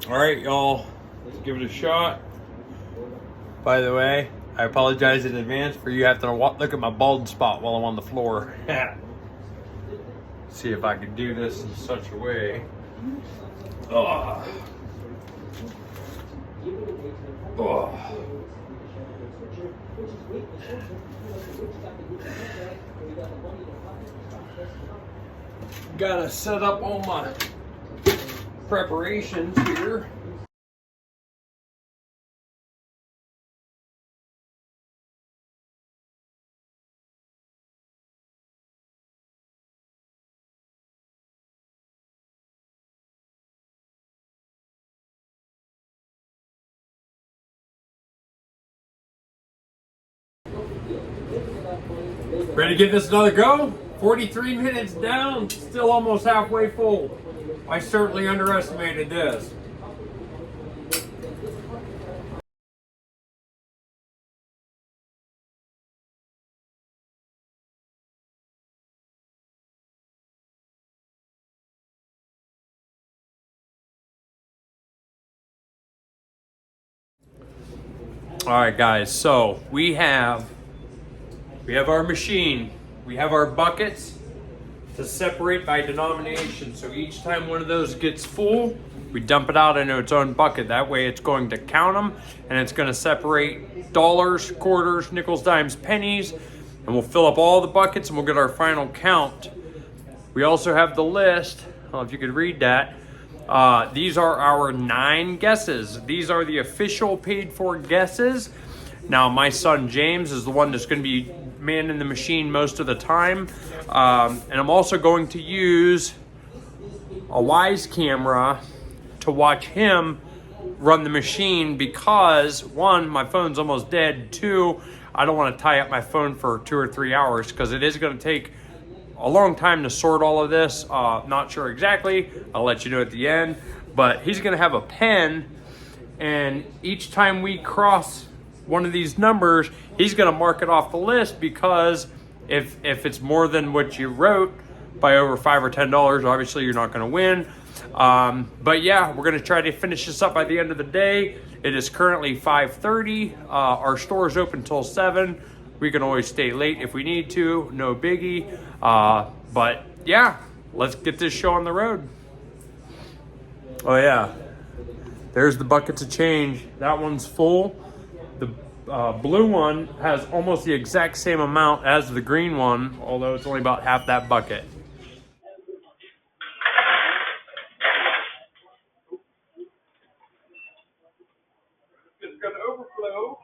All right, y'all, let's give it a shot. By the way, I apologize in advance for you having to look at my bald spot while I'm on the floor. See if I can do this in such a way. Oh. Oh. Gotta set up all my preparations here. Ready to give this another go? 43 minutes down, still almost halfway full. I certainly underestimated this. All right, guys, so we have our machine. We have our buckets to separate by denomination. So each time one of those gets full, we dump it out into its own bucket. That way it's going to count them, and it's going to separate dollars, quarters, nickels, dimes, pennies, and we'll fill up all the buckets and we'll get our final count. We also have the list. I don't know if you could read that. These are our 9 guesses. These are the official paid for guesses. Now, my son James is the one that's going to be manning the machine most of the time. And I'm also going to use a Wise camera to watch him run the machine because, 1, my phone's almost dead. 2, I don't want to tie up my phone for 2 or 3 hours because it is going to take a long time to sort all of this. Not sure exactly. I'll let you know at the end. But he's going to have a pen, and each time we cross one of these numbers, he's going to mark it off the list because if it's more than what you wrote by over $5 or $10, obviously you're not going to win. But yeah, we're going to try to finish this up by the end of the day. It is currently 5:30. Our store is open till 7. We can always stay late if we need to, no biggie. But yeah, let's get this show on the road. Oh yeah, there's the buckets of change. That one's full. The blue one has almost the exact same amount as the green one, although it's only about half that bucket. It's going to overflow.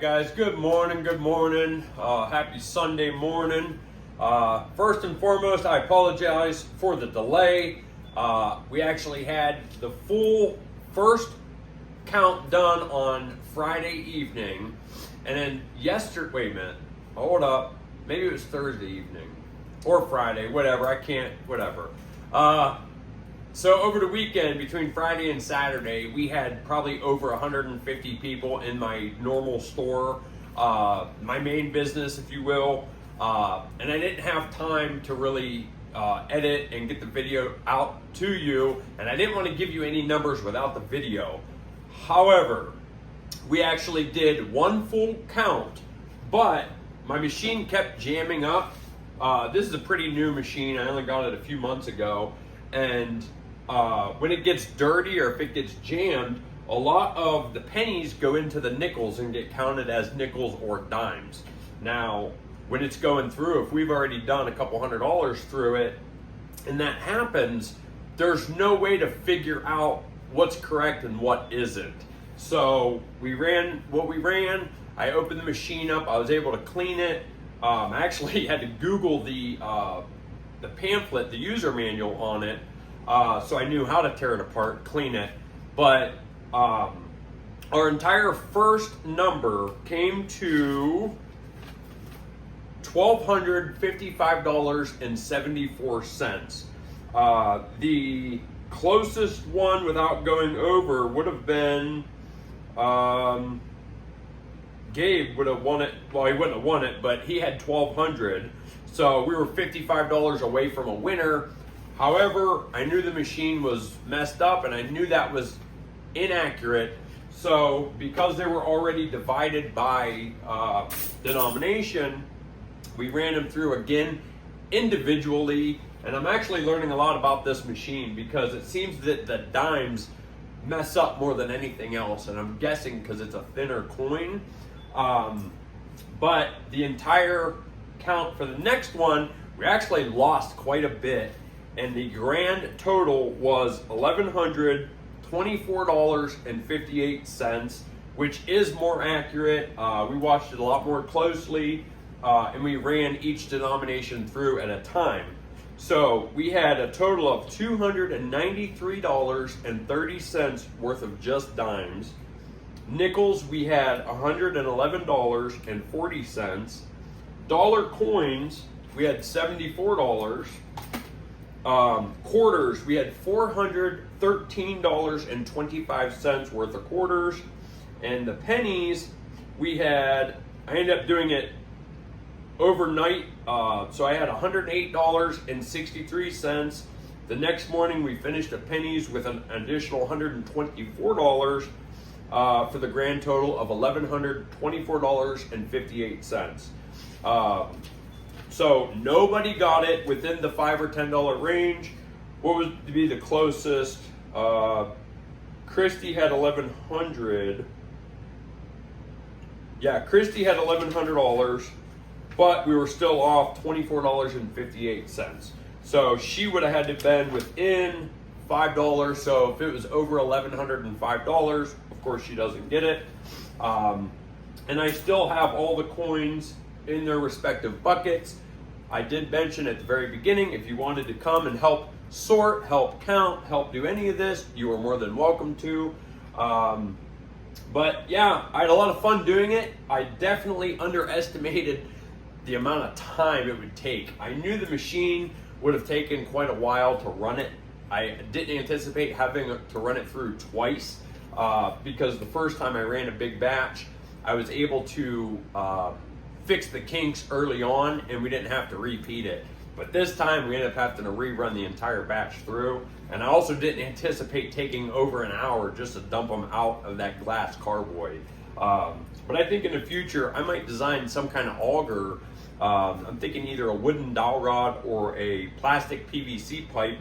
Guys, good morning. Happy Sunday morning. First and foremost, I apologize for the delay. We actually had the full first count done on Friday evening, and then wait a minute, hold up, maybe it was Thursday evening or Friday, whatever, I can't, whatever. So over the weekend, between Friday and Saturday, we had probably over 150 people in my normal store, my main business, if you will, and I didn't have time to really edit and get the video out to you, and I didn't want to give you any numbers without the video. However, we actually did one full count, but my machine kept jamming up. This is a pretty new machine. I only got it a few months ago, and when it gets dirty or if it gets jammed, a lot of the pennies go into the nickels and get counted as nickels or dimes. Now, when it's going through, if we've already done a couple $100 through it, and that happens, there's no way to figure out what's correct and what isn't. So we ran what we ran. I opened the machine up. I was able to clean it. I actually had to Google the pamphlet, the user manual on it, so I knew how to tear it apart, clean it. But our entire first number came to $1,255.74. The closest one without going over would have been Gabe would have won it. Well, he wouldn't have won it, but he had $1,200. So we were $55 away from a winner. However, I knew the machine was messed up and I knew that was inaccurate. So because they were already divided by denomination, we ran them through again individually. And I'm actually learning a lot about this machine because it seems that the dimes mess up more than anything else. And I'm guessing because it's a thinner coin. But the entire count for the next one, we actually lost quite a bit. And the grand total was $1,124.58, which is more accurate. We watched it a lot more closely, and we ran each denomination through at a time. So we had a total of $293.30 worth of just dimes. Nickels, we had $111.40. Dollar coins, we had $74. Quarters, we had $413.25 worth of quarters. And the pennies, we had, I ended up doing it overnight, so I had $108.63. The next morning we finished the pennies with an additional $124 for the grand total of $1,124.58. So nobody got it within the $5 or $10 range. What was to be the closest? Christy had $1,100. Yeah, Christy had $1,100, but we were still off $24.58. So she would have had to been within $5. So if it was over $1,105, of course she doesn't get it. And I still have all the coins in their respective buckets. I did mention at the very beginning, if you wanted to come and help sort, help count, help do any of this, you are more than welcome to. But yeah, I had a lot of fun doing it. I definitely underestimated the amount of time it would take. I knew the machine would have taken quite a while to run it. I didn't anticipate having to run it through twice because the first time I ran a big batch, I was able to fix the kinks early on and we didn't have to repeat it. But this time we ended up having to rerun the entire batch through. And I also didn't anticipate taking over an hour just to dump them out of that glass carboy. But I think in the future, I might design some kind of auger. I'm thinking either a wooden dowel rod or a plastic PVC pipe,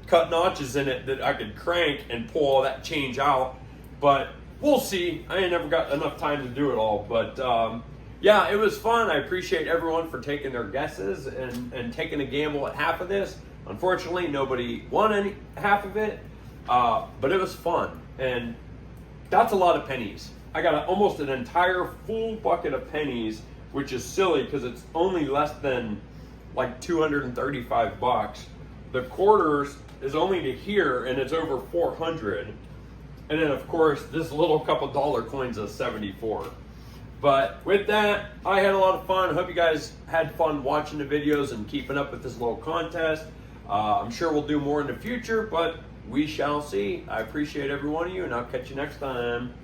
cut notches in it that I could crank and pull all that change out. But we'll see. I ain't never got enough time to do it all. But yeah, it was fun. I appreciate everyone for taking their guesses and taking a gamble at half of this. Unfortunately, nobody won half of it, but it was fun. And that's a lot of pennies. I got almost an entire full bucket of pennies, which is silly because it's only less than like $235. The quarters is only to here and it's over 400. And then of course, this little couple dollar coin's a 74. But with that, I had a lot of fun. I hope you guys had fun watching the videos and keeping up with this little contest. I'm sure we'll do more in the future, but we shall see. I appreciate every one of you, and I'll catch you next time.